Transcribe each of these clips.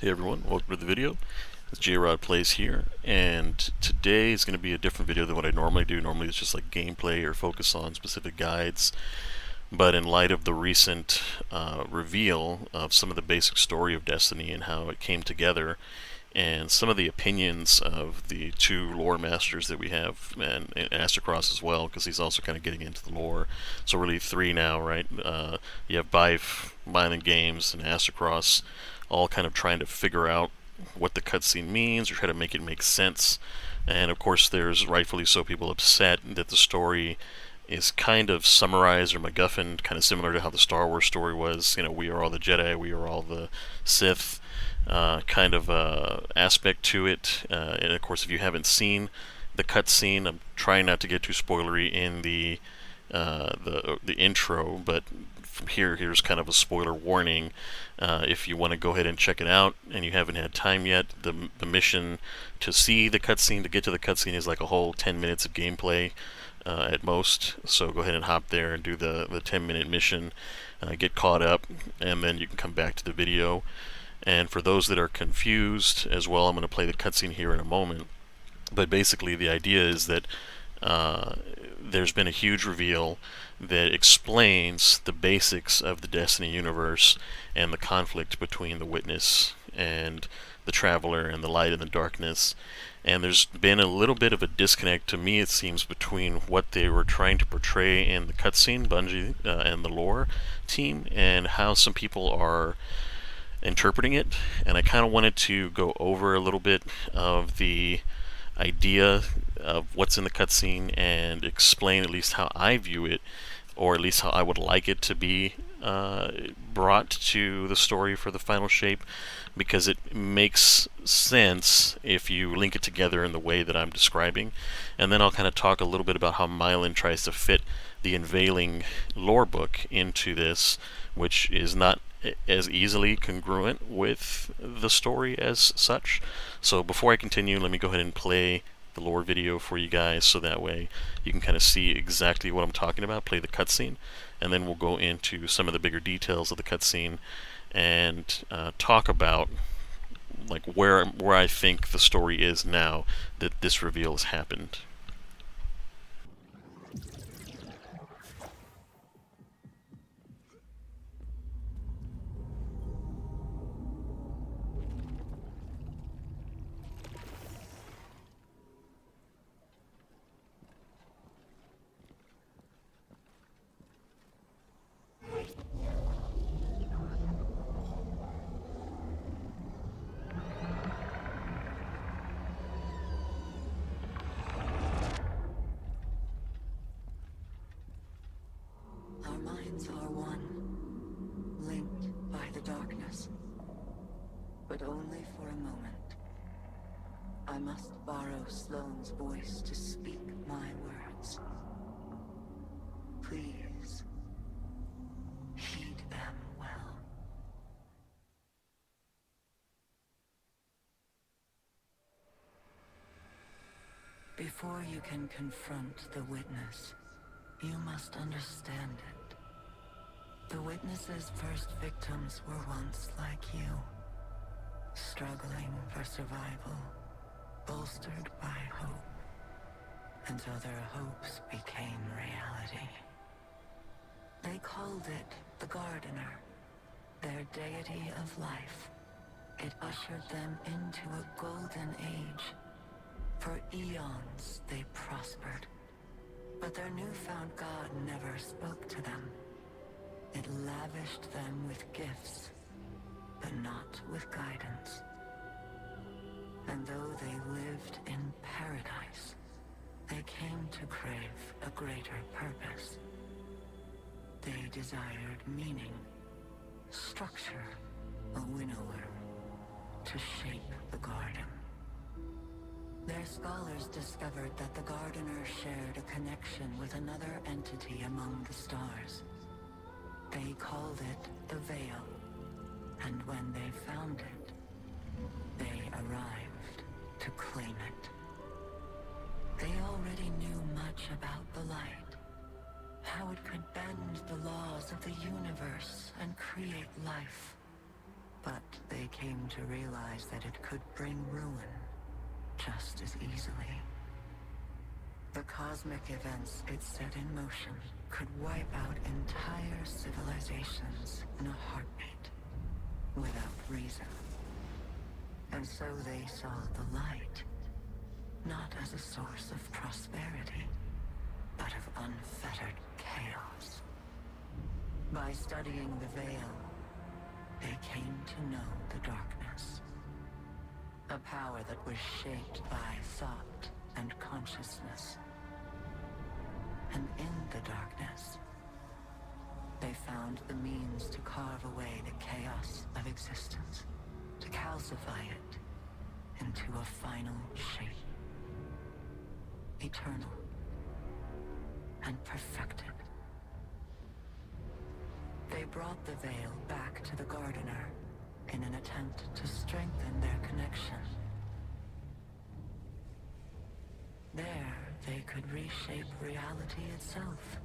Hey everyone, welcome to the video. It's J-Rod Plays here, and today is going to be a different video than what I normally do. Normally it's just like gameplay or focus on specific guides, but in light of the recent reveal of some of the basic story of Destiny and how it came together, and some of the opinions of the two lore masters that we have, and Aztecross as well, because he's also kind of getting into the lore. So really three now, right? You have Myelin Games, and Aztecross, all kind of trying to figure out what the cutscene means or try to make it make sense. And of course, there's rightfully so people upset that the story is kind of summarized or MacGuffin, kind of similar to how the Star Wars story was. You know, we are all the Jedi, we are all the Sith. Kind of aspect to it. And of course, if you haven't seen the cutscene, I'm trying not to get too spoilery in the intro, but from here's kind of a spoiler warning. If you want to go ahead and check it out and you haven't had time yet, the mission to see the cutscene, to get to the cutscene, is like a whole 10 minutes of gameplay at most. So go ahead and hop there and do the 10-minute mission, get caught up, and then you can come back to the video. And for those that are confused as well, I'm going to play the cutscene here in a moment. But basically, the idea is that there's been a huge reveal that explains the basics of the Destiny universe and the conflict between the Witness and the Traveler and the Light and the Darkness. And there's been a little bit of a disconnect, to me it seems, between what they were trying to portray in the cutscene, Bungie and the lore team, and how some people are interpreting it. And I kind of wanted to go over a little bit of the idea of what's in the cutscene and explain at least how I view it, or at least how I would like it to be brought to the story for the final shape, because it makes sense if you link it together in the way that I'm describing. And then I'll kind of talk a little bit about how Myelin tries to fit the Unveiling lore book into this, which is not as easily congruent with the story as such. So before I continue, let me go ahead and play the lore video for you guys, so that way you can kind of see exactly what I'm talking about, play the cutscene, and then we'll go into some of the bigger details of the cutscene and talk about like where I think the story is now that this reveal has happened. Our minds are one, linked by the darkness. But only for a moment. I must borrow Sloane's voice to speak my words. Please, heed them well. Before you can confront the Witness, you must understand it. The Witness's first victims were once like you, struggling for survival, bolstered by hope, until their hopes became reality. They called it the Gardener, their deity of life. It ushered them into a golden age. For eons they prospered, but their newfound god never spoke to them. It lavished them with gifts, but not with guidance. And though they lived in paradise, they came to crave a greater purpose. They desired meaning, structure, a winnower, to shape the garden. Their scholars discovered that the Gardener shared a connection with another entity among the stars. They called it the Veil, and when they found it, they arrived to claim it. They already knew much about the light, how it could bend the laws of the universe and create life. But they came to realize that it could bring ruin just as easily. The cosmic events it set in motion could wipe out entire civilizations in a heartbeat, without reason. And so they saw the light, not as a source of prosperity, but of unfettered chaos. By studying the veil, they came to know the darkness. A power that was shaped by thought and consciousness. And in the darkness, they found the means to carve away the chaos of existence, to calcify it into a final shape. Eternal and perfected. They brought the veil back to the Gardener in an attempt to strengthen their connection. There, they could reshape reality itself.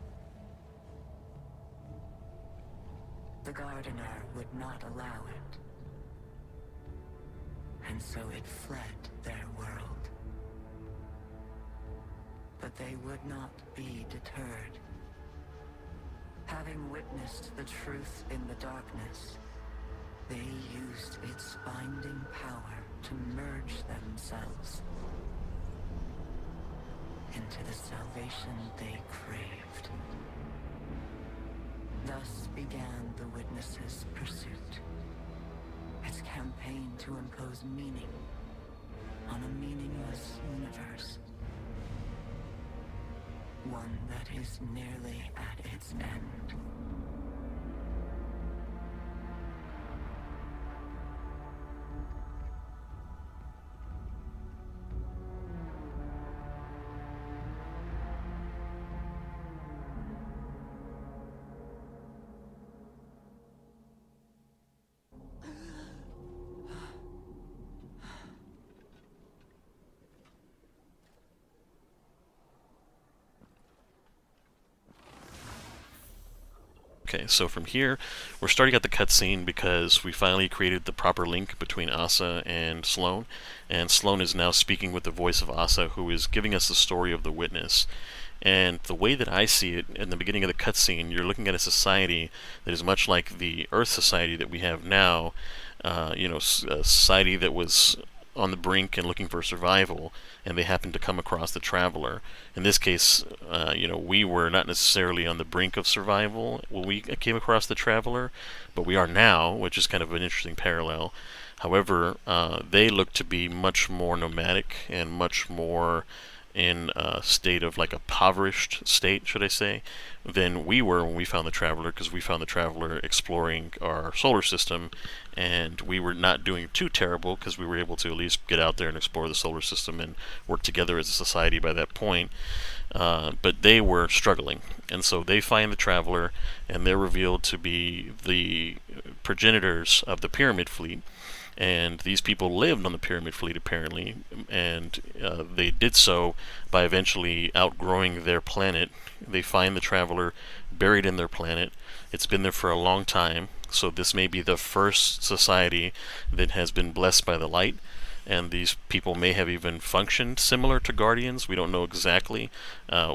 The Gardener would not allow it. And so it fled their world. But they would not be deterred. Having witnessed the truth in the darkness, they used its binding power to merge themselves into the salvation they craved. Thus began the Witness's pursuit. Its campaign to impose meaning on a meaningless universe. One that is nearly at its end. Okay, so from here, we're starting at the cutscene because we finally created the proper link between Asa and Sloane Sloane is now speaking with the voice of Asa, who is giving us the story of the Witness. And the way that I see it, in the beginning of the cutscene, you're looking at a society that is much like the Earth society that we have now, a society that was on the brink and looking for survival, and they happened to come across the Traveler. In this case, we were not necessarily on the brink of survival when we came across the Traveler, but we are now, which is kind of an interesting parallel. However, they look to be much more nomadic and much more in a state of like a impoverished state, should I say, than we were when we found the Traveler, because we found the Traveler exploring our solar system, and we were not doing too terrible because we were able to at least get out there and explore the solar system and work together as a society by that point. But they were struggling, and so they find the Traveler, and they're revealed to be the progenitors of the Pyramid Fleet. And these people lived on the Pyramid Fleet, apparently, and they did so by eventually outgrowing their planet. They find the Traveler buried in their planet. It's been there for a long time, so this may be the first society that has been blessed by the light, and these people may have even functioned similar to Guardians. We don't know exactly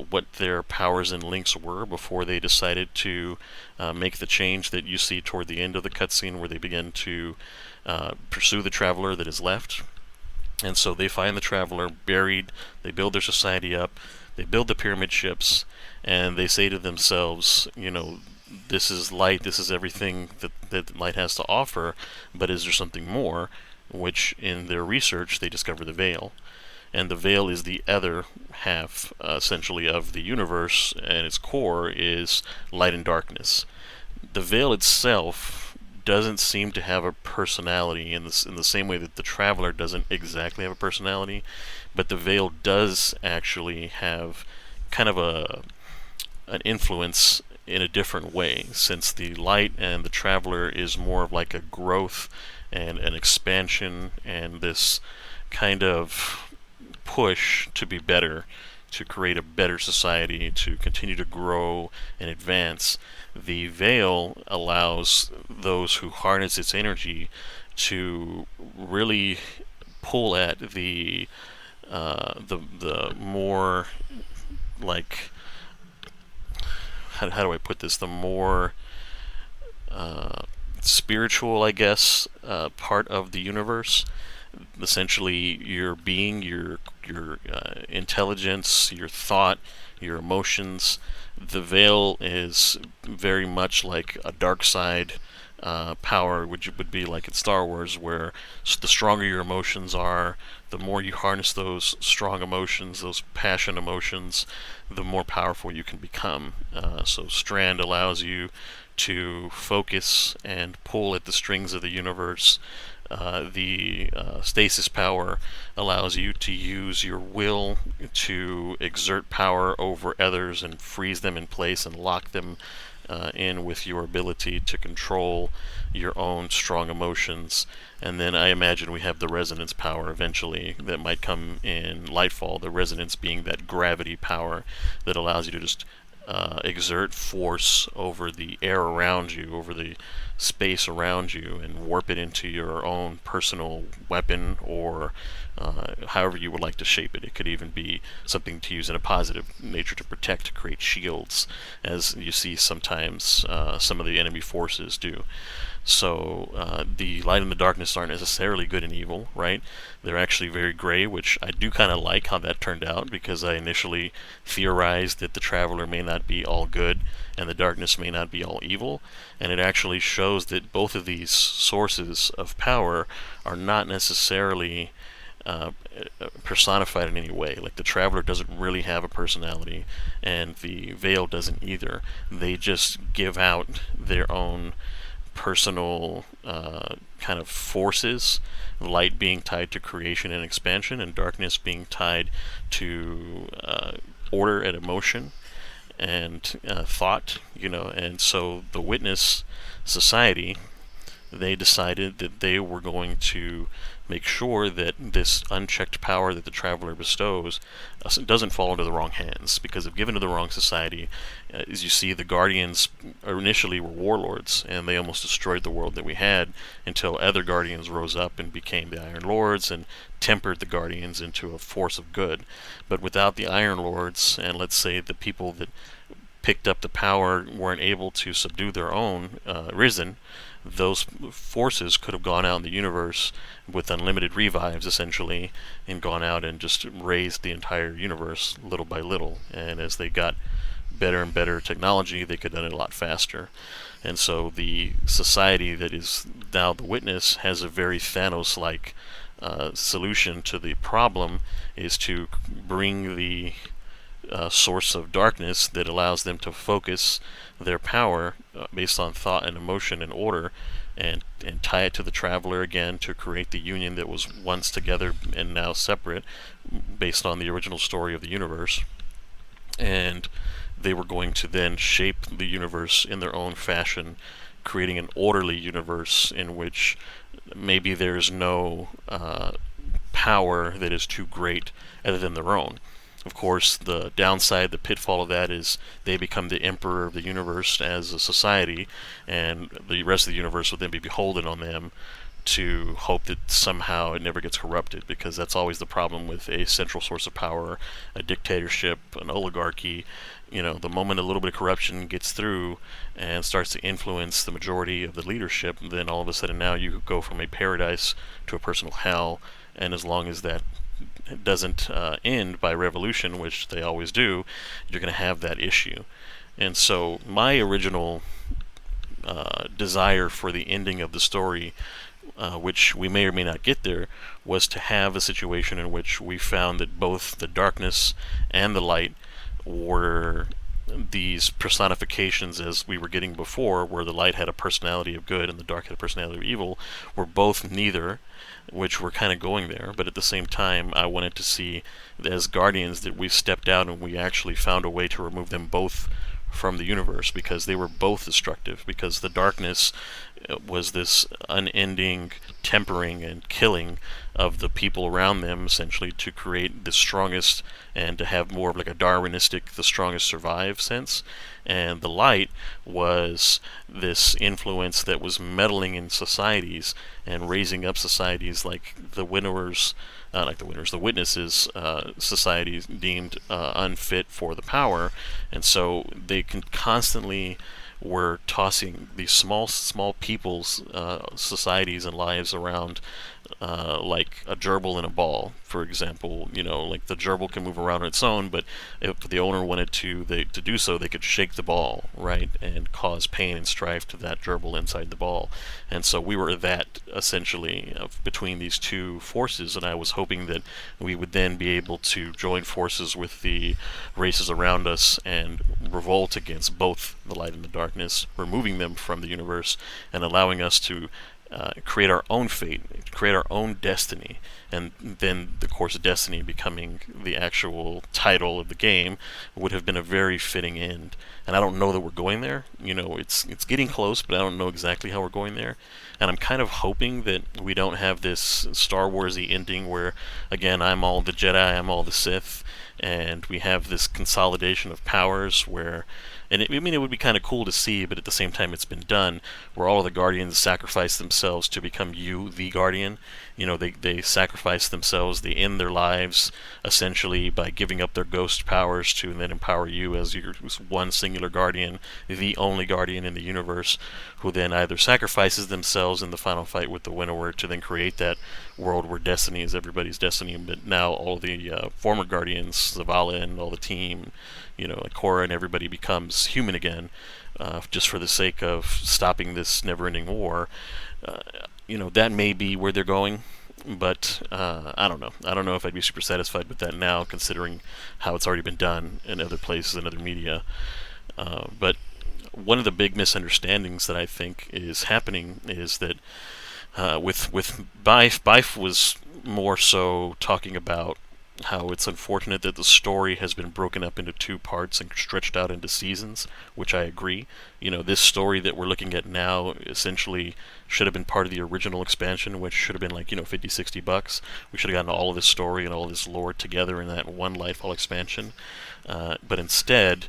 what their powers and links were before they decided to make the change that you see toward the end of the cutscene, where they begin to pursue the Traveler that is left. And so they find the Traveler buried, they build their society up, they build the pyramid ships, and they say to themselves, this is light, this is everything that light has to offer, but is there something more? Which in their research they discover the veil. And the veil is the other half, essentially, of the universe, and its core is light and darkness. The veil itself doesn't seem to have a personality in the same way that the Traveler doesn't exactly have a personality, but the veil does actually have kind of an influence in a different way, since the light and the Traveler is more of like a growth and an expansion and this kind of push to be better, to create a better society, to continue to grow and advance. The veil allows those who harness its energy to really pull at the more, like, how do I put this, the more spiritual, I guess, part of the universe. Essentially, your being, your intelligence, your thought, your emotions. The veil is very much like a dark side power, which would be like in Star Wars, where the stronger your emotions are, the more you harness those strong emotions, those passion emotions, the more powerful you can become. So Strand allows you to focus and pull at the strings of the universe. The stasis power allows you to use your will to exert power over others and freeze them in place and lock them in with your ability to control your own strong emotions. And then I imagine we have the resonance power eventually that might come in Lightfall, the resonance being that gravity power that allows you to just exert force over the air around you, over the space around you, and warp it into your own personal weapon, or however you would like to shape it. It could even be something to use in a positive nature to protect, to create shields, as you see sometimes some of the enemy forces do. So the light and the darkness aren't necessarily good and evil, right? They're actually very gray, which I do kind of like how that turned out, because I initially theorized that the Traveler may not be all good and the darkness may not be all evil, and it actually shows that both of these sources of power are not necessarily personified in any way. Like, the Traveler doesn't really have a personality, and the Veil doesn't either. They just give out their own personal kind of forces, light being tied to creation and expansion, and darkness being tied to order and emotion and thought, and so the Witness Society, they decided that they were going to make sure that this unchecked power that the Traveler bestows doesn't fall into the wrong hands, because if given to the wrong society, as you see, the Guardians initially were warlords, and they almost destroyed the world that we had, until other Guardians rose up and became the Iron Lords and tempered the Guardians into a force of good. But without the Iron Lords, and let's say the people that picked up the power weren't able to subdue their own Risen, those forces could have gone out in the universe with unlimited revives, essentially, and gone out and just raised the entire universe little by little. And as they got better and better technology, they could have done it a lot faster. And so the society that is now the Witness has a very Thanos-like solution to the problem, is to bring the source of darkness that allows them to focus their power based on thought and emotion and order, and tie it to the Traveler again to create the union that was once together and now separate based on the original story of the universe. And they were going to then shape the universe in their own fashion, creating an orderly universe in which maybe there's no power that is too great other than their own. Of course, the downside, the pitfall of that, is they become the emperor of the universe as a society, and the rest of the universe would then be beholden on them to hope that somehow it never gets corrupted, because that's always the problem with a central source of power, a dictatorship, an oligarchy. The moment a little bit of corruption gets through and starts to influence the majority of the leadership, then all of a sudden now you go from a paradise to a personal hell, and as long as that doesn't end by revolution, which they always do, you're going to have that issue. And so my original desire for the ending of the story, which we may or may not get there, was to have a situation in which we found that both the darkness and the light were these personifications, as we were getting before, where the light had a personality of good and the dark had a personality of evil, were both neither, which we're kind of going there. But at the same time, I wanted to see, as Guardians, that we stepped out and we actually found a way to remove them both from the universe, because they were both destructive, because the darkness was this unending tempering and killing of the people around them, essentially to create the strongest and to have more of like a Darwinistic the strongest survive sense. And the light was this influence that was meddling in societies and raising up societies like the winners, the witnesses, societies deemed unfit for the power. And so they can constantly were tossing these small people's societies and lives around like a gerbil in a ball, for example. Like the gerbil can move around on its own, but if the owner wanted to do so, they could shake the ball, right, and cause pain and strife to that gerbil inside the ball. And so we were that, essentially, between these two forces, and I was hoping that we would then be able to join forces with the races around us and revolt against both the light and the darkness, removing them from the universe and allowing us to create our own fate, create our own destiny, and then the course of destiny becoming the actual title of the game would have been a very fitting end. And I don't know that we're going there. It's getting close, but I don't know exactly how we're going there. And I'm kind of hoping that we don't have this Star Wars-y ending where, again, I'm all the Jedi, I'm all the Sith, and we have this consolidation of powers where, and it would be kind of cool to see, but at the same time it's been done, where all of the Guardians sacrifice themselves to become you, the Guardian. They sacrifice themselves, they end their lives, essentially, by giving up their ghost powers to then empower you as your one singular Guardian, the only Guardian in the universe, who then either sacrifices themselves in the final fight with the Winnower to then create that world where destiny is everybody's destiny, but now all the former Guardians, Zavala and all the team, like Korra and everybody becomes human again, just for the sake of stopping this never-ending war. That may be where they're going, but I don't know. I don't know if I'd be super satisfied with that now, considering how it's already been done in other places and other media. But one of the big misunderstandings that I think is happening is that with Bife was more so talking about how it's unfortunate that the story has been broken up into two parts and stretched out into seasons, which I agree. This story that we're looking at now essentially should have been part of the original expansion, which should have been like, $50-$60. We should have gotten all of this story and all of this lore together in that one Lightfall expansion. But instead,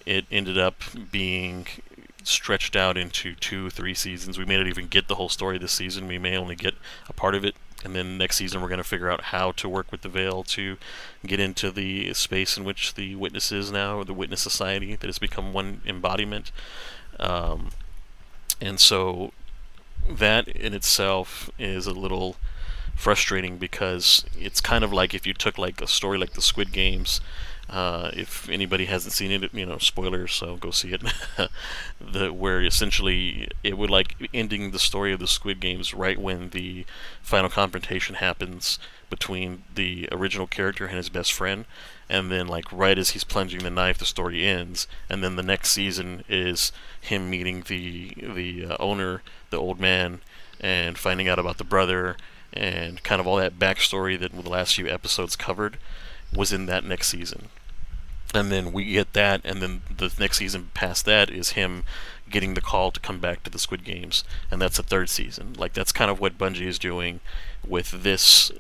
it ended up being stretched out into 2-3 seasons. We may not even get the whole story this season. We may only get a part of it. And then next season we're going to figure out how to work with the Veil to get into the space in which the Witness is now, or the Witness Society, that has become one embodiment. And so that in itself is a little frustrating, because it's kind of like if you took like a story like the Squid Games. If anybody hasn't seen it, spoilers, so go see it. Where essentially it would like ending the story of the Squid Games right when the final confrontation happens between the original character and his best friend, and then like right as he's plunging the knife, the story ends, and then the next season is him meeting the owner, the old man, and finding out about the brother, and kind of all that backstory that the last few episodes covered was in that next season. And then we get that, and then the next season past that is him getting the call to come back to the Squid Games, and that's the third season. Like, that's kind of what Bungie is doing with this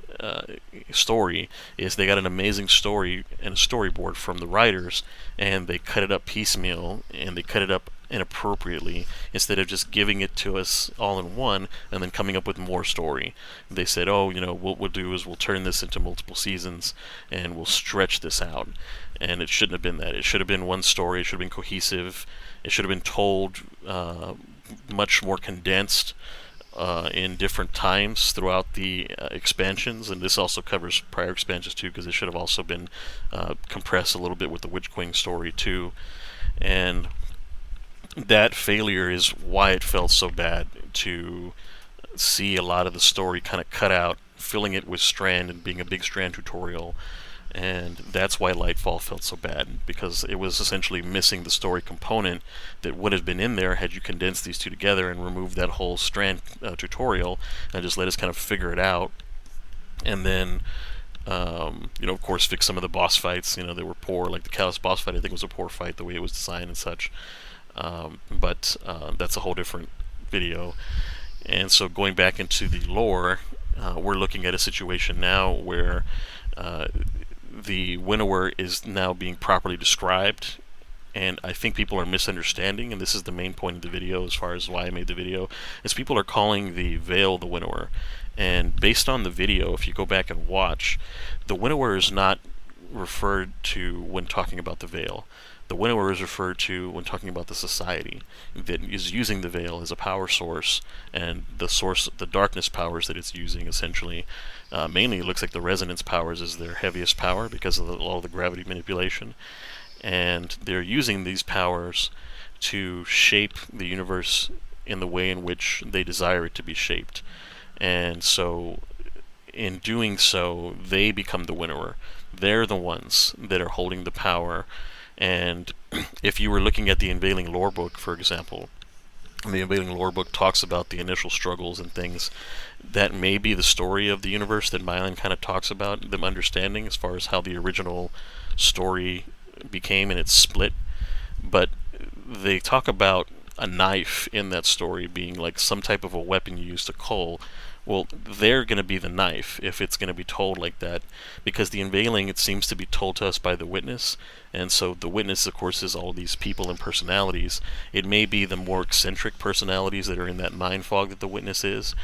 story, is they got an amazing story and a storyboard from the writers, and they cut it up piecemeal, and they cut it up inappropriately, instead of just giving it to us all in one and then coming up with more story. They said, what we'll do is we'll turn this into multiple seasons and we'll stretch this out. And it shouldn't have been that. It should have been one story. It should have been cohesive. It should have been told much more condensed in different times throughout the expansions. And this also covers prior expansions too, because it should have also been compressed a little bit with the Witch Queen story too. And that failure is why it felt so bad to see a lot of the story kind of cut out, filling it with Strand and being a big Strand tutorial. And that's why Lightfall felt so bad, because it was essentially missing the story component that would have been in there had you condensed these two together and removed that whole Strand tutorial and just let us kind of figure it out. And then Of course, fix some of the boss fights. They were poor. Like the Callus boss fight, I think was a poor fight the way it was designed and such. But that's a whole different video. And so going back into the lore, we're looking at a situation now where the Winnower is now being properly described, and I think people are misunderstanding, and this is the main point of the video as far as why I made the video, is people are calling the Veil the Winnower. And based on the video, if you go back and watch, the Winnower is not referred to when talking about the Veil. The Winnower is referred to when talking about the society that is using the Veil as a power source, and the darkness powers that it's using essentially. Mainly, it looks like the resonance powers is their heaviest power because of all the gravity manipulation. And they're using these powers to shape the universe in the way in which they desire it to be shaped. And so, in doing so, they become the Winnower. They're the ones that are holding the power. And if you were looking at the Unveiling lore book, for example, the Unveiling lore book talks about the initial struggles and things. That may be the story of the universe that Myelin kind of talks about, them understanding as far as how the original story became and its split. But they talk about a knife in that story being like some type of a weapon used to cull. Well, they're going to be the knife if it's going to be told like that, because the Unveiling, it seems to be told to us by the Witness, and so the Witness, of course, is all these people and personalities. It may be the more eccentric personalities that are in that mind fog that the Witness is,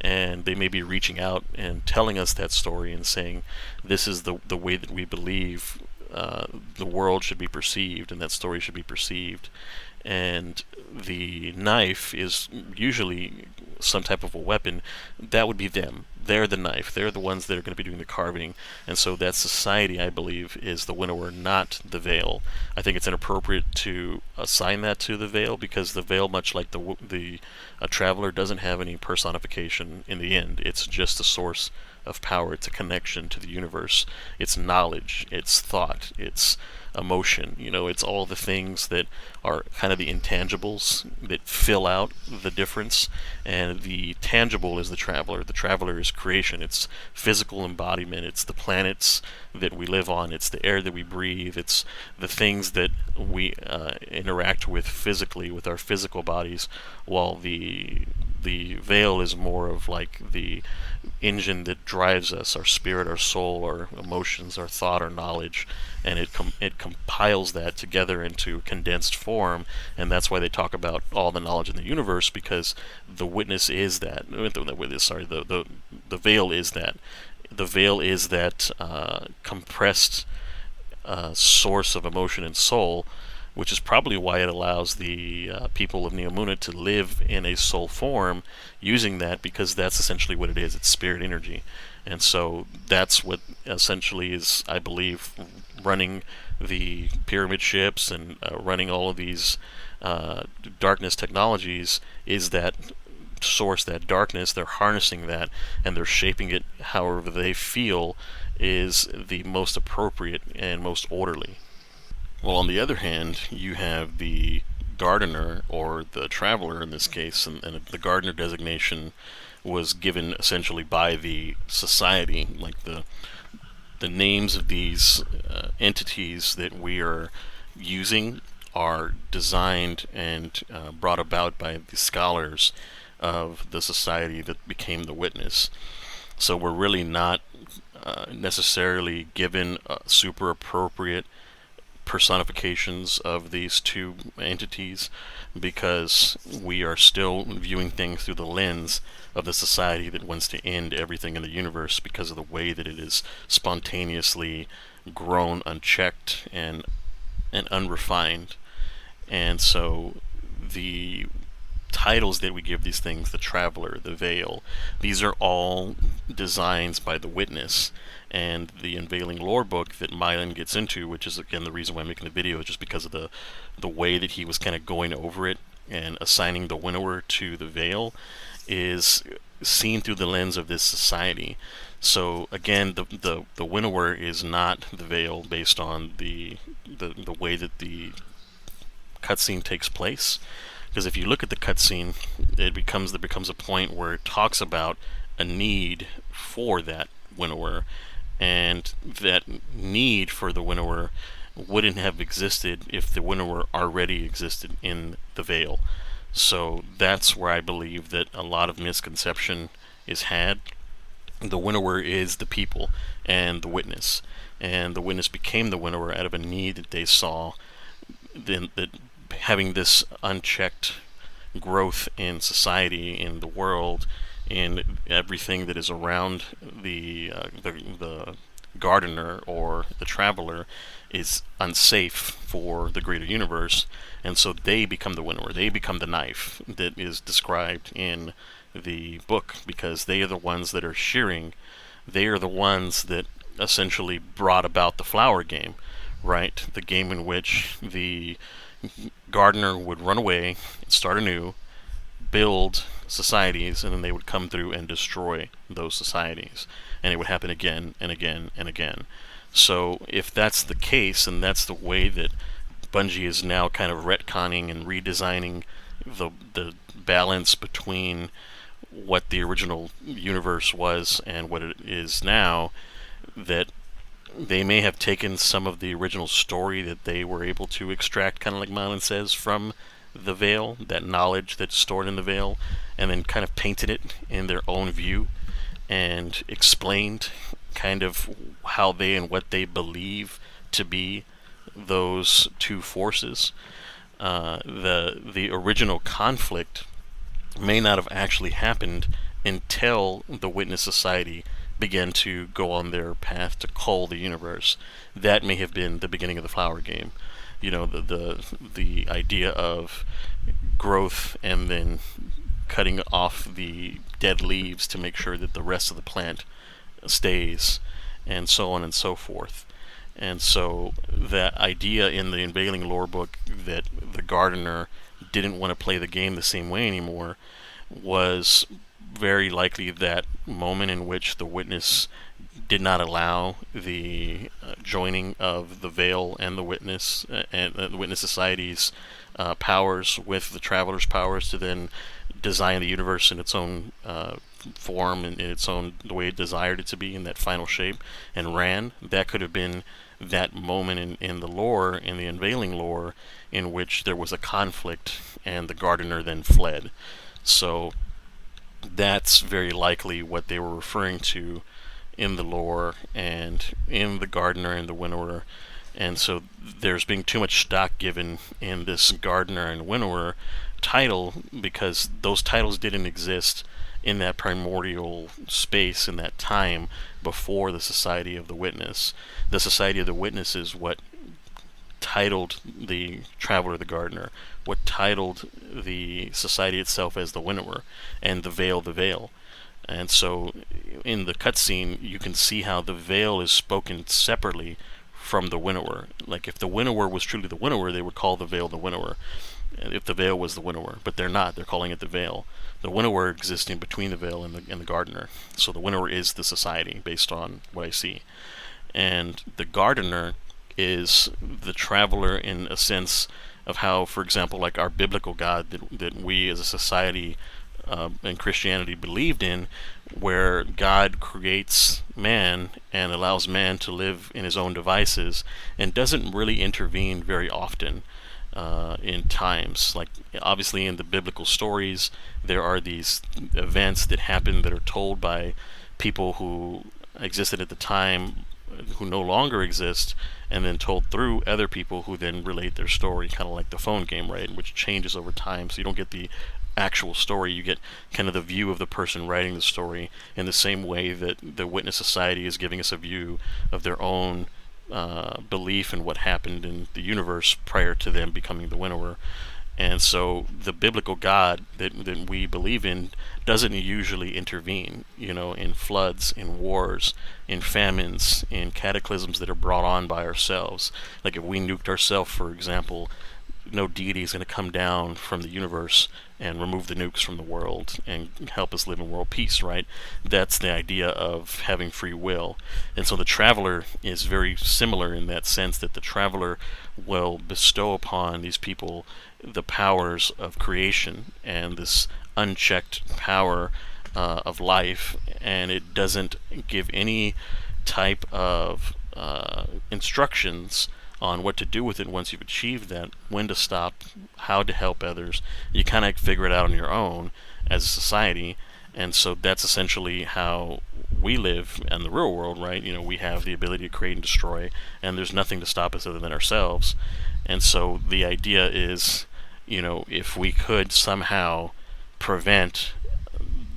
and they may be reaching out and telling us that story and saying, this is the way that we believe the world should be perceived, and that story should be perceived. And the knife is usually some type of a weapon. That would be them. They're the knife. They're the ones that are going to be doing the carving. And so that society, I believe, is the Winnower, not the Veil. I think it's inappropriate to assign that to the Veil, because the Veil, much like the Traveler, doesn't have any personification in the end. It's just a source of power. It's a connection to the universe. It's knowledge. It's thought. It's emotion. It's all the things that are kind of the intangibles that fill out the difference. And the tangible is the Traveler. The Traveler is creation. It's physical embodiment. It's the planets that we live on. It's the air that we breathe. It's the things that we interact with physically with our physical bodies, while the Veil is more of like the engine that drives us, our spirit, our soul, our emotions, our thought, our knowledge, and it compiles that together into condensed form. And that's why they talk about all the knowledge in the universe, because the Witness is that. The Veil is that. The Veil is that compressed source of emotion and soul, which is probably why it allows the people of Neomuna to live in a soul form using that, because that's essentially what it is. It's spirit energy. And so that's what essentially is, I believe, running the pyramid ships and running all of these darkness technologies, is that source, that darkness. They're harnessing that, and they're shaping it however they feel is the most appropriate and most orderly. Well, on the other hand, you have the Gardener, or the Traveler in this case, and the Gardener designation was given essentially by the society. Like the names of these entities that we are using are designed and brought about by the scholars of the society that became the Witness. So we're really not necessarily given super appropriate personifications of these two entities, because we are still viewing things through the lens of the society that wants to end everything in the universe because of the way that it is spontaneously grown unchecked and unrefined. And so the titles that we give these things, the Traveler, the Veil, these are all designs by the Witness. And the Unveiling lore book that Myelin gets into, which is again the reason why I'm making the video, is just because of the way that he was kind of going over it and assigning the Winnower to the Veil, is seen through the lens of this society. So again, the Winnower is not the Veil based on the way that the cutscene takes place. Because if you look at the cutscene, there becomes a point where it talks about a need for that Winnower, and that need for the winnower wouldn't have existed if the winnower already existed in the veil. So that's where I believe that a lot of misconception is had. The winnower is the people and the witness, and the witness became the winnower out of a need that they saw, that having this unchecked growth in society, in the world, in everything that is around the gardener or the traveler is unsafe for the greater universe, and so they become the winnower. They become the knife that is described in the book, because they are the ones that are shearing. They are the ones that essentially brought about the flower game, right? The game in which the gardener would run away, start anew, build societies, and then they would come through and destroy those societies. And it would happen again and again and again. So if that's the case, and that's the way that Bungie is now kind of retconning and redesigning the balance between what the original universe was and what it is now, that they may have taken some of the original story that they were able to extract, kind of like Myelin says, from the veil, that knowledge that's stored in the veil, and then kind of painted it in their own view and explained kind of how they and what they believe to be those two forces. The original conflict may not have actually happened until the Witness Society began to go on their path to cull the universe. That may have been the beginning of the flower game. You know, the idea of growth and then cutting off the dead leaves to make sure that the rest of the plant stays, and so on and so forth. And so that idea in the Unveiling lore book that the gardener didn't want to play the game the same way anymore was very likely that moment in which the witness did not allow the joining of the veil and the witness and the witness society's powers with the traveler's powers to then design the universe in its own form and in its own the way it desired it to be in that final shape and ran. That could have been that moment in the lore, in the Unveiling lore, in which there was a conflict and the gardener then fled. So that's very likely what they were referring to in the lore and in the gardener and the winnower. And so there's being too much stock given in this gardener and winnower title, because those titles didn't exist in that primordial space, in that time before the Society of the Witness. The Society of the Witness is what titled the Traveler the Gardener, what titled the society itself as the Winnower, and the Veil the Veil. And so in the cutscene, you can see how the Veil is spoken separately from the Winnower. Like, if the Winnower was truly the Winnower, they would call the Veil the Winnower. If the Veil was the Winnower, but they're not. They're calling it the Veil. The Winnower existing between the Veil and the Gardener. So the Winnower is the society, based on what I see. And the Gardener is the traveler in a sense of how, for example, like our biblical God that we as a society in Christianity believed in, where God creates man and allows man to live in his own devices and doesn't really intervene very often in times. Like, obviously in the biblical stories, there are these events that happen that are told by people who existed at the time who no longer exist, and then told through other people who then relate their story, kind of like the phone game, right, which changes over time. So you don't get the actual story, you get kind of the view of the person writing the story, in the same way that the Witness Society is giving us a view of their own belief in what happened in the universe prior to them becoming the Winnower. And so the biblical God that we believe in doesn't usually intervene, in floods, in wars, in famines, in cataclysms that are brought on by ourselves. Like, if we nuked ourselves, for example, no deity is going to come down from the universe and remove the nukes from the world and help us live in world peace, right? That's the idea of having free will. And so the Traveler is very similar in that sense, that the Traveler will bestow upon these people the powers of creation and this unchecked power of life, and it doesn't give any type of instructions on what to do with it once you've achieved that, when to stop, how to help others. You kind of figure it out on your own as a society. And so that's essentially how we live in the real world, right? We have the ability to create and destroy, and there's nothing to stop us other than ourselves. And so the idea is, if we could somehow prevent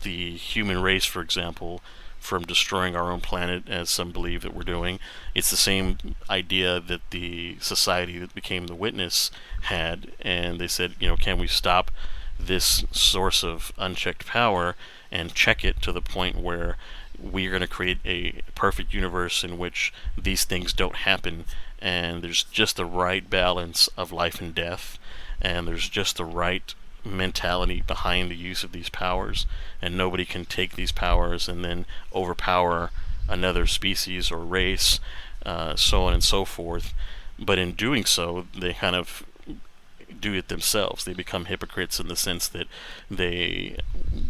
the human race, for example, from destroying our own planet, as some believe that we're doing. It's the same idea that the society that became the Witness had, and they said, can we stop this source of unchecked power and check it to the point where we're going to create a perfect universe in which these things don't happen, and there's just the right balance of life and death, and there's just the right mentality behind the use of these powers, and nobody can take these powers and then overpower another species or race, so on and so forth. But in doing so, they kind of do it themselves. They become hypocrites in the sense that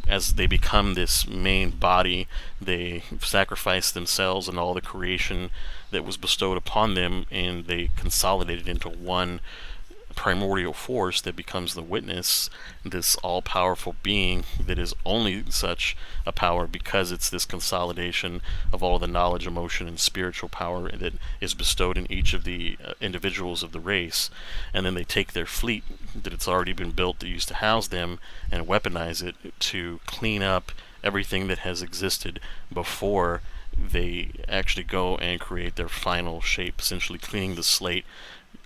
as they become this main body, they sacrifice themselves and all the creation that was bestowed upon them, and they consolidate it into one primordial force that becomes the Witness, this all-powerful being that is only such a power because it's this consolidation of all the knowledge, emotion, and spiritual power that is bestowed in each of the individuals of the race. And then they take their fleet that it's already been built to use to house them and weaponize it to clean up everything that has existed before they actually go and create their final shape, essentially cleaning the slate,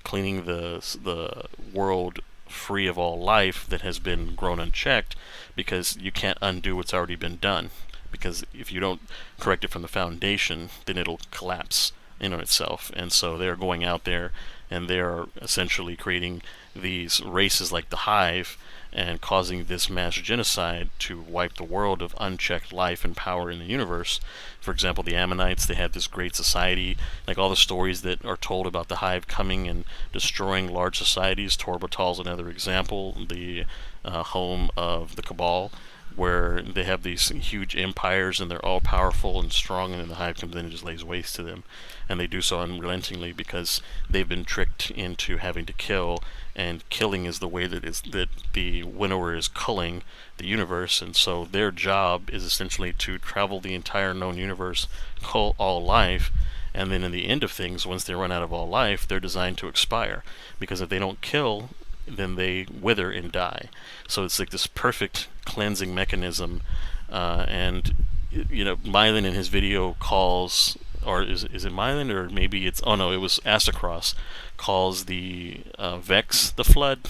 cleaning the world free of all life that has been grown unchecked, because you can't undo what's already been done. Because if you don't correct it from the foundation, then it'll collapse in on itself. And so they're going out there and they're essentially creating these races like the Hive and causing this mass genocide to wipe the world of unchecked life and power in the universe. For example, the Ammonites, they had this great society, like all the stories that are told about the Hive coming and destroying large societies. Torbatal's another example, the home of the Cabal, where they have these huge empires and they're all powerful and strong, and then the Hive comes in and just lays waste to them. And they do so unrelentingly because they've been tricked into having to kill, and killing is the way that the winnower is culling the universe. And so their job is essentially to travel the entire known universe, cull all life, and then in the end of things, once they run out of all life, they're designed to expire, because if they don't kill, then they wither and die. So it's like this perfect cleansing mechanism. And Myelin in his video calls, or is it Myelin, or maybe it's, oh no, it was Aztecross, calls the Vex the flood,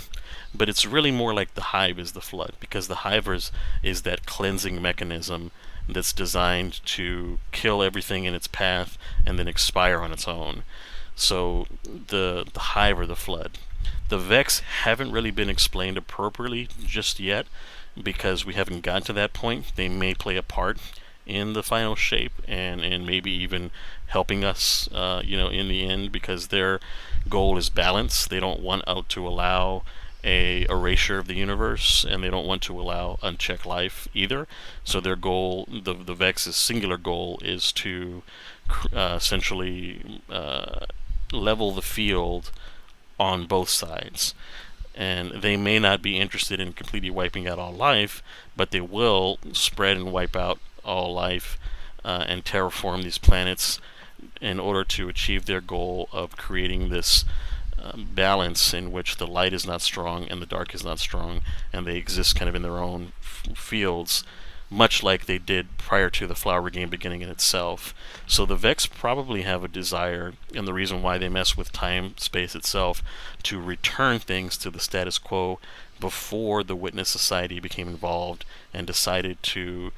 but it's really more like the Hive is the flood, because the Hive is that cleansing mechanism that's designed to kill everything in its path and then expire on its own. So the Hive are the flood. The Vex haven't really been explained appropriately just yet, because we haven't gotten to that point. They may play a part in the final shape, and maybe even helping us, in the end, because their goal is balance. They don't want out to allow a erasure of the universe, and they don't want to allow unchecked life either. So their goal, the Vex's singular goal, is to essentially level the field on both sides. And they may not be interested in completely wiping out all life, but they will spread and wipe out all life and terraform these planets in order to achieve their goal of creating this balance in which the light is not strong and the dark is not strong, and they exist kind of in their own fields, much like they did prior to the Flower Game beginning in itself. So the Vex probably have a desire, and the reason why they mess with time, space itself, to return things to the status quo before the Witness Society became involved and decided to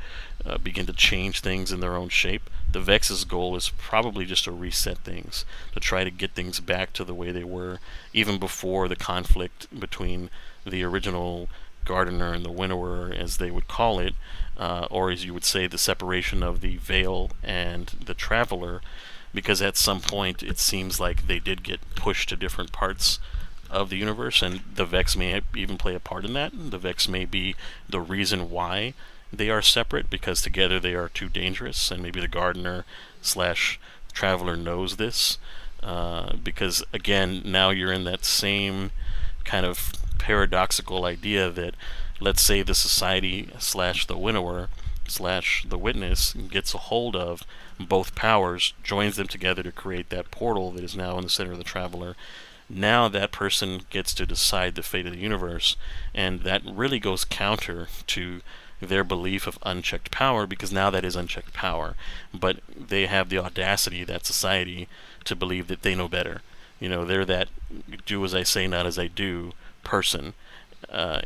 begin to change things in their own shape. The Vex's goal is probably just to reset things, to try to get things back to the way they were, even before the conflict between the original Gardener and the Winnower, as they would call it, or as you would say, the separation of the Veil and the Traveler, because at some point it seems like they did get pushed to different parts of the universe, and the Vex may even play a part in that. The Vex may be the reason why they are separate because together they are too dangerous, and maybe the gardener slash traveler knows this. Because again, now you're in that same kind of paradoxical idea that, let's say the society slash the winnower slash the witness gets a hold of both powers, joins them together to create that portal that is now in the center of the traveler. Now that person gets to decide the fate of the universe, and that really goes counter to their belief of unchecked power, because now that is unchecked power. But they have the audacity, that society, to believe that they know better. They're that do as I say, not as I do person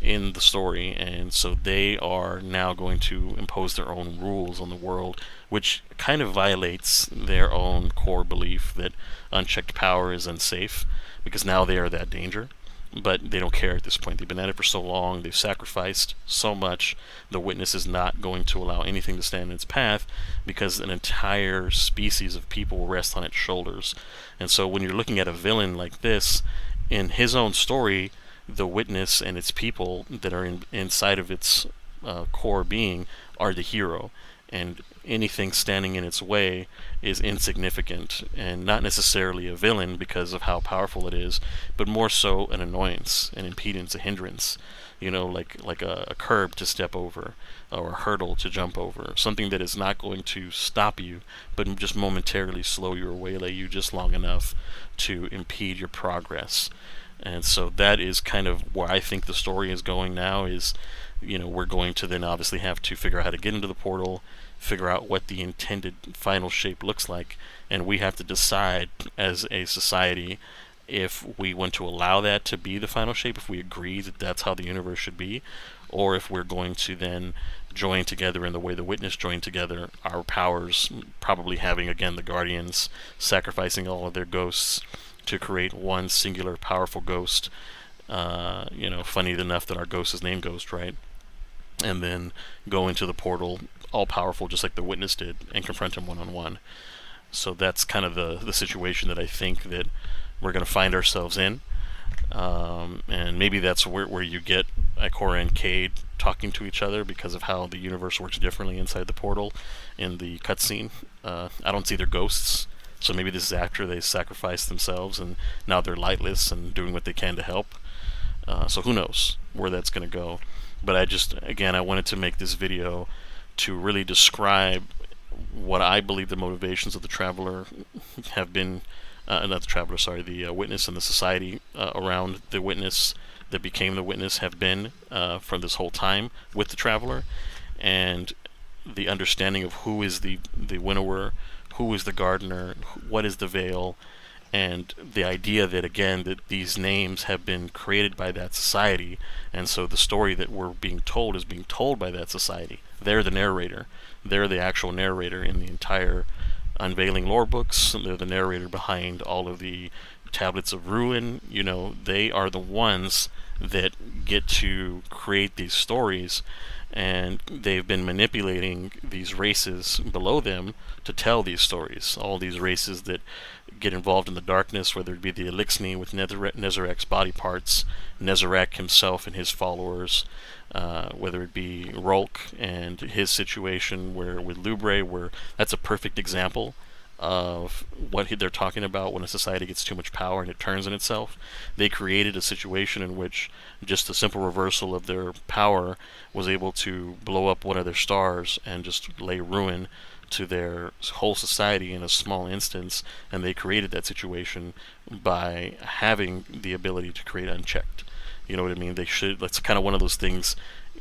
in the story, and so they are now going to impose their own rules on the world, which kind of violates their own core belief that unchecked power is unsafe, because now they are that danger. But they don't care at this point. They've been at it for so long, they've sacrificed so much. The witness is not going to allow anything to stand in its path, because an entire species of people rest on its shoulders. And so when you're looking at a villain like this, in his own story, the witness and its people that are inside of its core being are the hero, and anything standing in its way is insignificant, and not necessarily a villain because of how powerful it is, but more so an annoyance, an impedance, a hindrance, like a curb to step over, or a hurdle to jump over, something that is not going to stop you, but just momentarily slow you or waylay you just long enough to impede your progress. And so that is kind of where I think the story is going now. Is we're going to then obviously have to figure out how to get into the portal, figure out what the intended final shape looks like, and we have to decide as a society if we want to allow that to be the final shape, if we agree that that's how the universe should be, or if we're going to then join together in the way the witness joined together, our powers probably having, again, the guardians sacrificing all of their ghosts to create one singular powerful ghost. Funny enough that our ghost is named Ghost, right? And then go into the portal, all powerful, just like the witness did, and confront him one-on-one. So that's kind of the situation that I think that we're going to find ourselves in. And maybe that's where you get Ikora and Cade talking to each other, because of how the universe works differently inside the portal in the cutscene. I don't see their ghosts, so maybe this is after they sacrificed themselves and now they're lightless and doing what they can to help. So who knows where that's going to go. But I wanted to make this video to really describe what I believe the motivations of the Traveler have been, not the Traveler, sorry, the Witness and the society around the Witness that became the Witness have been from this whole time with the Traveler, and the understanding of who is the winnower, who is the gardener, what is the veil, and the idea that, again, that these names have been created by that society, and so the story that we're being told is being told by that society. They're the narrator. They're the actual narrator in the entire Unveiling lore books. They're the narrator behind all of the tablets of ruin. They are the ones that get to create these stories, and they've been manipulating these races below them to tell these stories. All these races that get involved in the darkness, whether it be the Elixni with Nezarek's body parts, Nezarek himself and his followers, whether it be Rolk and his situation with Lubre, where that's a perfect example of what they're talking about when a society gets too much power and it turns on itself. They created a situation in which just a simple reversal of their power was able to blow up one of their stars and just lay ruin to their whole society in a small instance, and they created that situation by having the ability to create unchecked. You know what I mean? That's kind of one of those things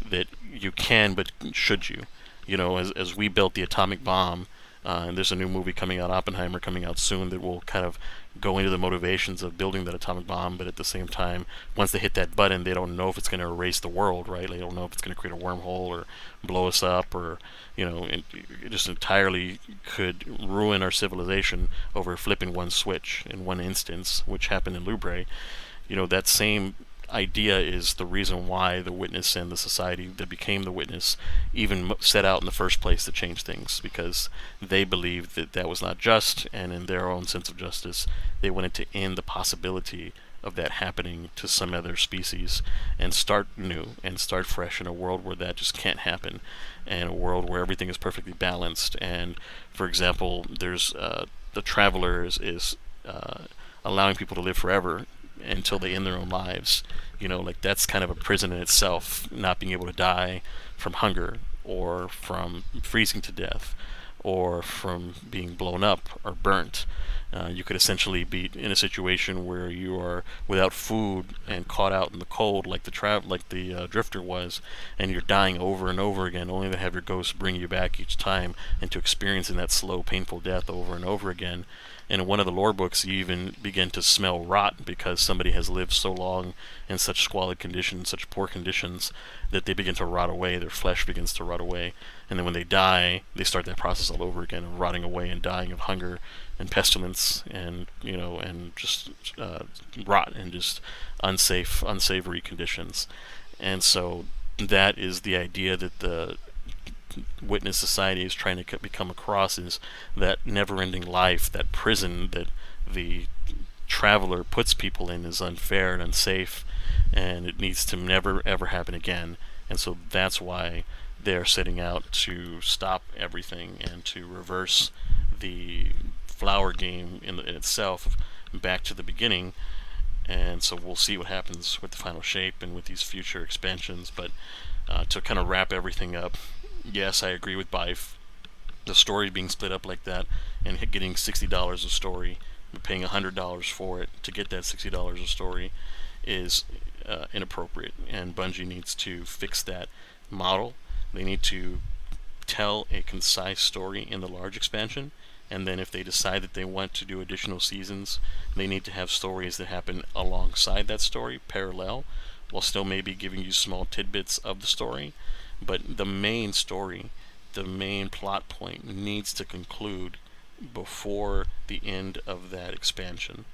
that you can, but should you? As we built the atomic bomb, and there's a new movie coming out, Oppenheimer, coming out soon, that will kind of go into the motivations of building that atomic bomb, but at the same time, once they hit that button, they don't know if it's going to erase the world, right? They don't know if it's going to create a wormhole or blow us up, or, it just entirely could ruin our civilization over flipping one switch in one instance, which happened in Lubre. That same idea is the reason why the Witness and the society that became the Witness even set out in the first place to change things, because they believed that that was not just, and in their own sense of justice, they wanted to end the possibility of that happening to some other species, and start new and start fresh in a world where that just can't happen, and a world where everything is perfectly balanced. And for example, there's the Traveler is allowing people to live forever until they end their own lives. Like that's kind of a prison in itself, not being able to die from hunger or from freezing to death or from being blown up or burnt. You could essentially be in a situation where you are without food and caught out in the cold, like the drifter was, and you're dying over and over again, only to have your ghost bring you back each time, and to experiencing that slow, painful death over and over again. And in one of the lore books, you even begin to smell rot because somebody has lived so long in such squalid conditions, such poor conditions, that they begin to rot away. Their flesh begins to rot away. And then when they die, they start that process all over again of rotting away and dying of hunger and pestilence and, and just rot and just unsavory conditions. And so that is the idea that the Witness Society is trying to become across, is that never-ending life, that prison that the Traveler puts people in is unfair and unsafe, and it needs to never ever happen again. And so that's why they're setting out to stop everything and to reverse the flower game in itself back to the beginning. And so we'll see what happens with the final shape and with these future expansions. But to kind of wrap everything up, yes, I agree with Bife. The story being split up like that and getting $60 a story, but paying $100 for it to get that $60 a story is inappropriate. And Bungie needs to fix that model. They need to tell a concise story in the large expansion, and then if they decide that they want to do additional seasons, they need to have stories that happen alongside that story, parallel, while still maybe giving you small tidbits of the story. But the main story, the main plot point, needs to conclude before the end of that expansion.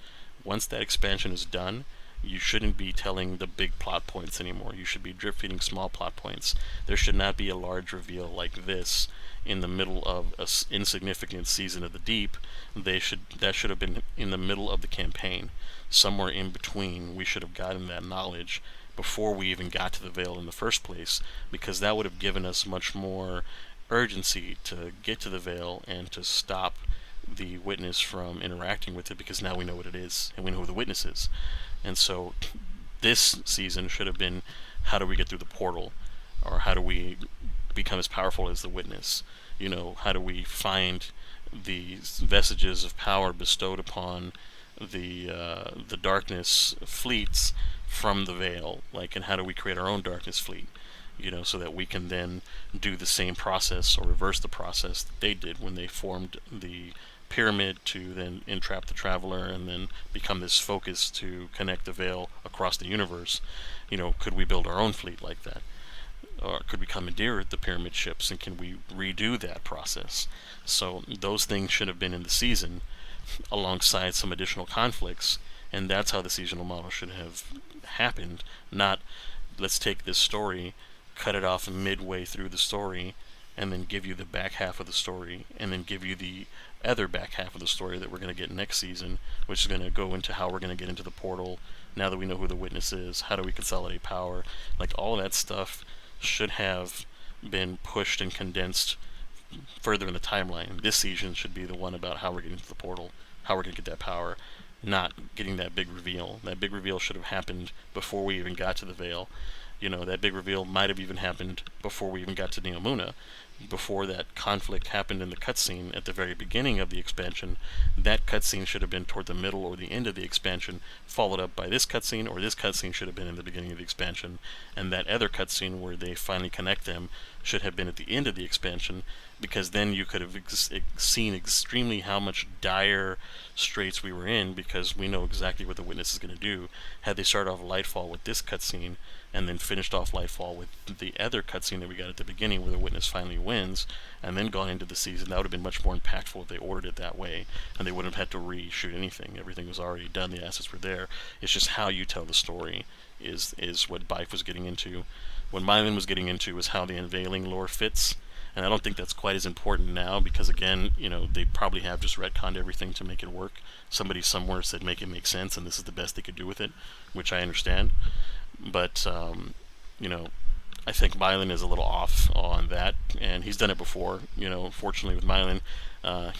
Once that expansion is done, you shouldn't be telling the big plot points anymore. You should be drip feeding small plot points. There should not be a large reveal like this in the middle of an insignificant season of the deep. That should have been in the middle of the campaign. Somewhere in between, we should have gotten that knowledge before we even got to the Veil in the first place, because that would have given us much more urgency to get to the Veil and to stop the Witness from interacting with it, because now we know what it is and we know who the Witness is. And so this season should have been, how do we get through the portal, or how do we become as powerful as the Witness? How do we find the vestiges of power bestowed upon the darkness fleets from the Veil, and how do we create our own darkness fleet, so that we can then do the same process or reverse the process that they did when they formed the pyramid to then entrap the Traveler and then become this focus to connect the Veil across the universe. Could we build our own fleet like that? Or could we commandeer the pyramid ships, and can we redo that process? So those things should have been in the season alongside some additional conflicts, and that's how the seasonal model should have happened. Not, let's take this story, cut it off midway through the story, and then give you the back half of the story, and then give you the other back half of the story that we're going to get next season, which is going to go into how we're going to get into the portal now that we know who the Witness is. How do we consolidate power? All of that stuff should have been pushed and condensed further in the timeline. This season should be the one about how we're getting to the portal, how we're going to get that power, not getting that big reveal. That big reveal should have happened before we even got to the Veil. That big reveal might have even happened before we even got to Neomuna. Before that conflict happened in the cutscene at the very beginning of the expansion, that cutscene should have been toward the middle or the end of the expansion, followed up by this cutscene, or this cutscene should have been in the beginning of the expansion, and that other cutscene where they finally connect them should have been at the end of the expansion, because then you could have seen extremely how much dire straits we were in, because we know exactly what the Witness is going to do. Had they started off Lightfall with this cutscene, and then finished off Lightfall with the other cutscene that we got at the beginning where the Witness finally wins, and then gone into the season, that would have been much more impactful if they ordered it that way, and they wouldn't have had to reshoot anything. Everything was already done, the assets were there. It's just how you tell the story is what Bife was getting into. What Myelin was getting into was how the Unveiling lore fits, and I don't think that's quite as important now because again, they probably have just retconned everything to make it work. Somebody somewhere said make it make sense, and this is the best they could do with it, which I understand. But you know, I think Myelin is a little off on that, and he's done it before. Fortunately with Myelin,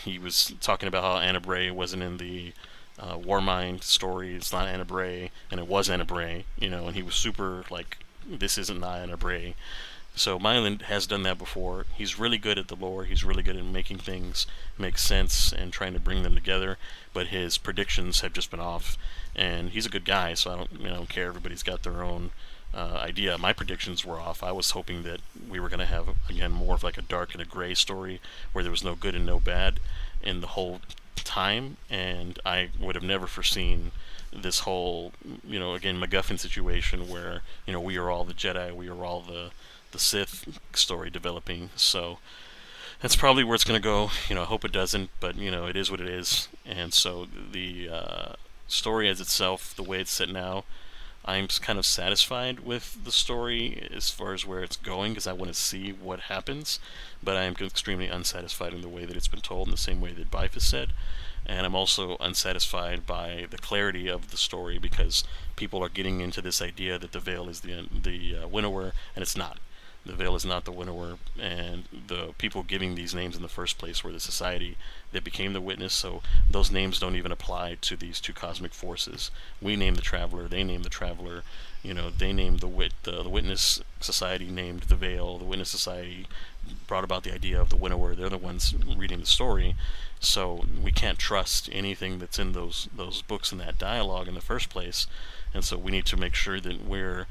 he was talking about how Anna Bray wasn't in the Warmind story. It's not Anna Bray, and it was Anna Bray. And he was super like, this isn't not Anna Bray. So Myelin has done that before. He's really good at the lore. He's really good at making things make sense and trying to bring them together. But his predictions have just been off. And he's a good guy, so I don't care. Everybody's got their own idea. My predictions were off. I was hoping that we were going to have again more of like a dark and a gray story where there was no good and no bad in the whole time. And I would have never foreseen this whole again MacGuffin situation where we are all the Jedi, we are all the Sith story developing. So that's probably where it's going to go. I hope it doesn't, but it is what it is. And so the story as itself, the way it's set now, I'm kind of satisfied with the story as far as where it's going because I want to see what happens. But I am extremely unsatisfied in the way that it's been told, in the same way that Bife has said. And I'm also unsatisfied by the clarity of the story because people are getting into this idea that the Veil is the winnower, and it's not. The Veil is not the winnower, and the people giving these names in the first place were the Society that became the Witness, so those names don't even apply to these two cosmic forces. We name the Traveler, they name the Traveler, they named the Witness Society named the Veil, the Witness Society brought about the idea of the winnower. They're the ones reading the story, so we can't trust anything that's in those books and that dialogue in the first place, and so we need to make sure that we're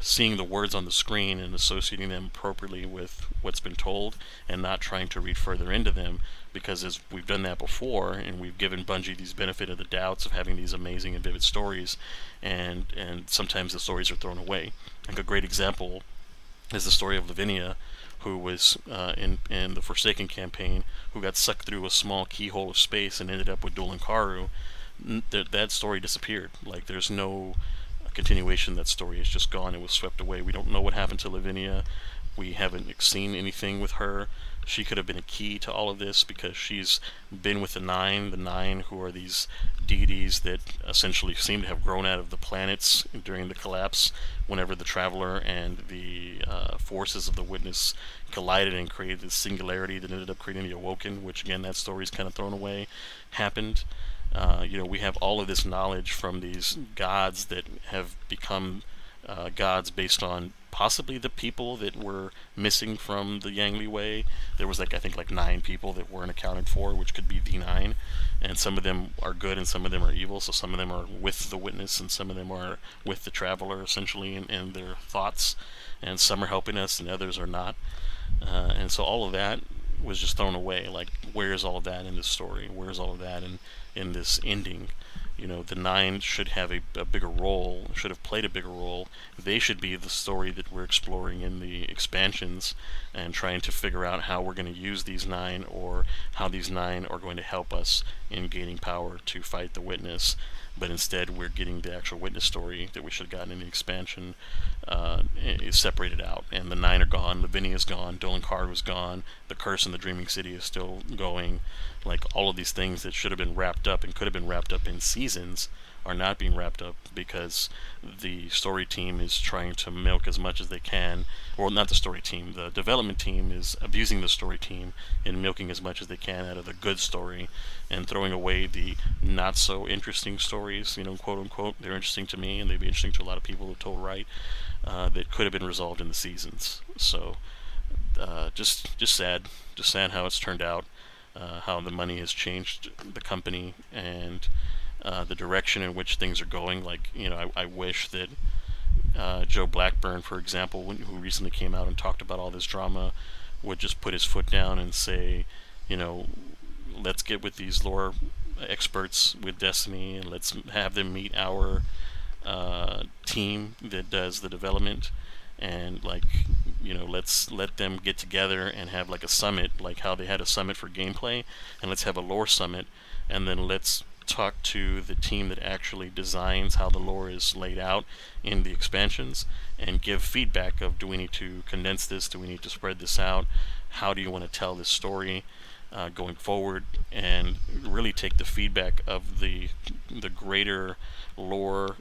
seeing the words on the screen and associating them appropriately with what's been told and not trying to read further into them, because as we've done that before and we've given Bungie these benefit of the doubts of having these amazing and vivid stories, and sometimes the stories are thrown away. Like a great example is the story of Lavinia, who was in the Forsaken campaign, who got sucked through a small keyhole of space and ended up with Dolan Karu. That story disappeared. Like, there's no continuation. That story is just gone. It was swept away. We don't know what happened to Lavinia. We haven't seen anything with her. She could have been a key to all of this because she's been with the Nine who are these deities that essentially seem to have grown out of the planets during the collapse whenever the Traveler and the forces of the Witness collided and created this singularity that ended up creating the Awoken, which again, that story's kind of thrown away, happened. We have all of this knowledge from these gods that have become gods based on possibly the people that were missing from the Yang Li Wei. There was I think 9 people that weren't accounted for, which could be the 9, and some of them are good and some of them are evil. So some of them are with the Witness and some of them are with the Traveler, essentially, in their thoughts, and some are helping us and others are not. And so all of that was just thrown away. Like, where's all of that in this story? Where's all of that in this ending? The 9 should have a bigger role, should have played a bigger role. They should be the story that we're exploring in the expansions and trying to figure out how we're going to use these 9, or how these 9 are going to help us in gaining power to fight the Witness. But instead, we're getting the actual Witness story that we should have gotten in the expansion is separated out. And the 9 are gone, Lavinia is gone, Dolan Card was gone, the Curse in the Dreaming City is still going. Like, all of these things that should have been wrapped up and could have been wrapped up in seasons are not being wrapped up because the story team is trying to milk as much as they can. Well, not the story team, the development team is abusing the story team and milking as much as they can out of the good story and throwing away the not so interesting stories, quote unquote. They're interesting to me and they'd be interesting to a lot of people who told right, that could have been resolved in the seasons. So just sad how it's turned out, how the money has changed the company and the direction in which things are going. Like, I wish that Joe Blackburn, for example, who recently came out and talked about all this drama, would just put his foot down and say, let's get with these lore experts with Destiny and let's have them meet our team that does the development, and let's let them get together and have like a summit, like how they had a summit for gameplay, and let's have a lore summit, and then let's talk to the team that actually designs how the lore is laid out in the expansions and give feedback of, do we need to condense this, do we need to spread this out, how do you want to tell this story going forward, and really take the feedback of the greater lore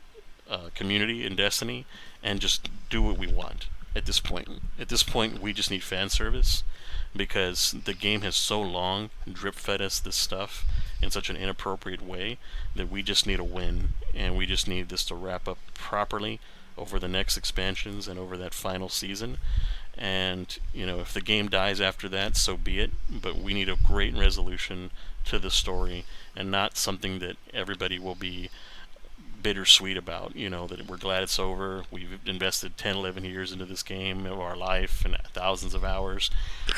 community in Destiny and just do what we want at this point. At this point, we just need fan service because the game has so long drip fed us this stuff in such an inappropriate way that we just need a win, and we just need this to wrap up properly over the next expansions and over that final season. And if the game dies after that, so be it, but we need a great resolution to the story and not something that everybody will be bittersweet about, that we're glad it's over. We've invested 10, 11 years into this game of our life and thousands of hours,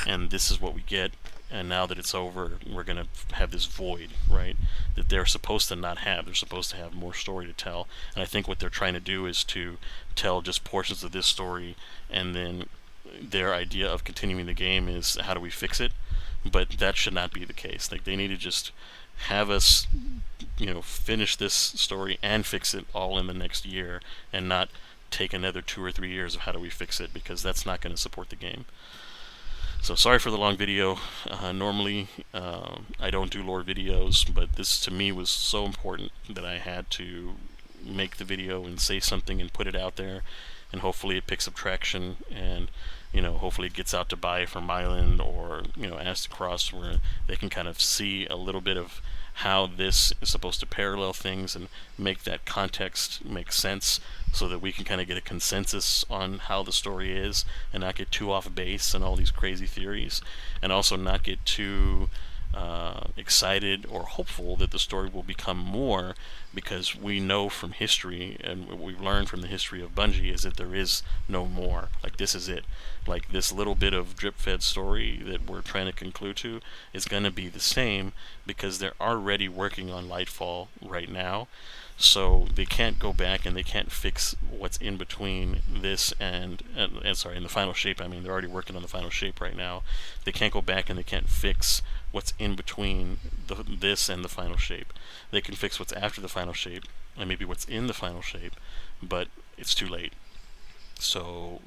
and this is what we get. And now that it's over, we're going to have this void, right, that they're supposed to not have. They're supposed to have more story to tell. And I think what they're trying to do is to tell just portions of this story, and then their idea of continuing the game is how do we fix it. But that should not be the case. Like, they need to just have us finish this story and fix it all in the next year, and not take another 2 or 3 years of how do we fix it, because that's not going to support the game. So sorry for the long video. Normally I don't do lore videos, but this to me was so important that I had to make the video and say something and put it out there, and hopefully it picks up traction, and hopefully it gets out to buy from Myelin or Aztecross, where they can kind of see a little bit of how this is supposed to parallel things and make that context make sense, so that we can kind of get a consensus on how the story is and not get too off base and all these crazy theories, and also not get too excited or hopeful that the story will become more, because we know from history, and what we've learned from the history of Bungie, is that there is no more. Like, this is it. Like, this little bit of drip-fed story that we're trying to conclude to is going to be the same, because they're already working on Lightfall right now. So they can't go back and they can't fix what's in between this and sorry, in the final shape. I mean, they're already working on the final shape right now. They can't go back and they can't fix what's in between this and the final shape. They can fix what's after the final shape and maybe what's in the final shape, but it's too late. So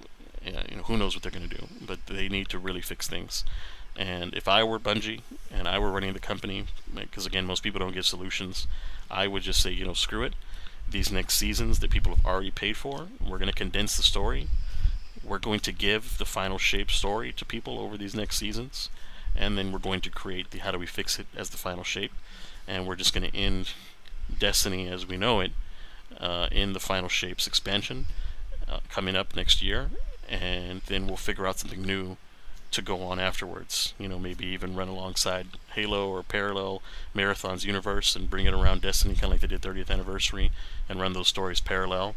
who knows what they're going to do, but they need to really fix things. And if I were Bungie and I were running the company, because again, most people don't give solutions, I would just say, screw it. These next seasons that people have already paid for, we're going to condense the story. We're going to give the final shape story to people over these next seasons, and then we're going to create the how do we fix it as the final shape, and we're just going to end Destiny as we know it in the final shapes expansion coming up next year, and then we'll figure out something new to go on afterwards. Maybe even run alongside Halo or parallel Marathon's universe and bring it around Destiny, kind of like they did 30th anniversary, and run those stories parallel,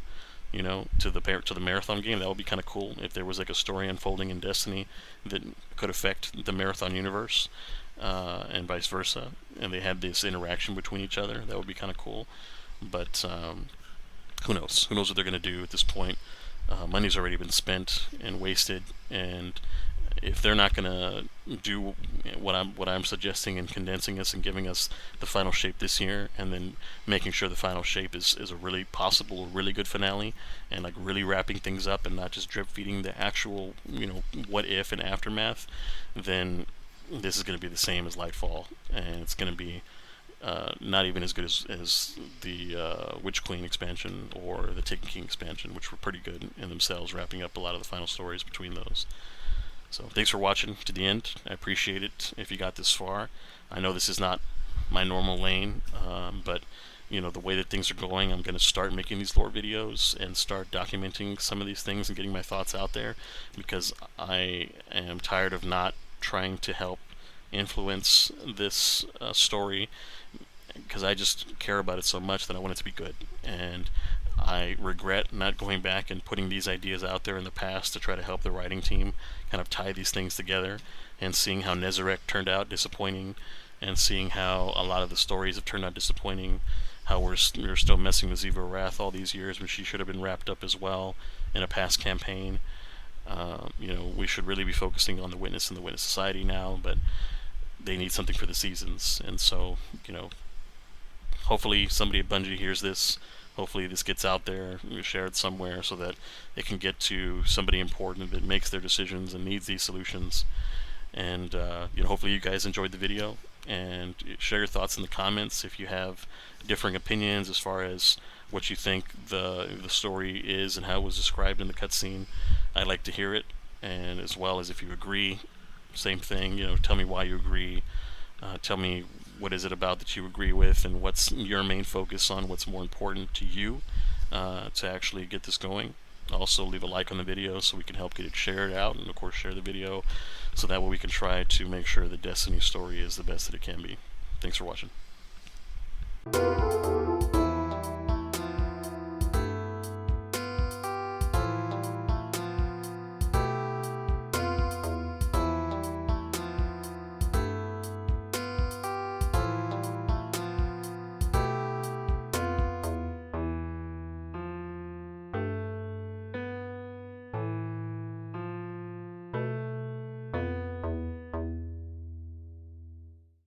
to the Marathon game. That would be kind of cool if there was like a story unfolding in Destiny that could affect the Marathon universe, and vice versa, and they had this interaction between each other. That would be kind of cool. But who knows? Who knows what they're going to do at this point? Money's already been spent and wasted, and if they're not going to do what I'm suggesting and condensing us and giving us the final shape this year, and then making sure the final shape is a really possible, really good finale, and like really wrapping things up and not just drip feeding the actual what if and aftermath, then this is going to be the same as Lightfall, and it's going to be not even as good as the Witch Queen expansion or the Taken King expansion, which were pretty good in themselves, wrapping up a lot of the final stories between those. So thanks for watching to the end. I appreciate it if you got this far. I know this is not my normal lane, but the way that things are going, I'm going to start making these lore videos and start documenting some of these things and getting my thoughts out there, because I am tired of not trying to help influence this story, because I just care about it so much that I want it to be good. And I regret not going back and putting these ideas out there in the past to try to help the writing team kind of tie these things together, and seeing how Nezarec turned out disappointing, and seeing how a lot of the stories have turned out disappointing, how we're still messing with Ziva Wrath all these years when she should have been wrapped up as well in a past campaign. We should really be focusing on the Witness and the Witness Society now, but they need something for the seasons, and so, hopefully somebody at Bungie hears this. Hopefully this gets out there, shared somewhere, so that it can get to somebody important that makes their decisions and needs these solutions. And hopefully you guys enjoyed the video, and share your thoughts in the comments if you have differing opinions as far as what you think the story is and how it was described in the cutscene. I'd like to hear it, and as well as if you agree, same thing. Tell me why you agree. Tell me what is it about that you agree with, and what's your main focus on, what's more important to you to actually get this going. Also, leave a like on the video so we can help get it shared out, and of course share the video so that way we can try to make sure the Destiny story is the best that it can be. Thanks for watching.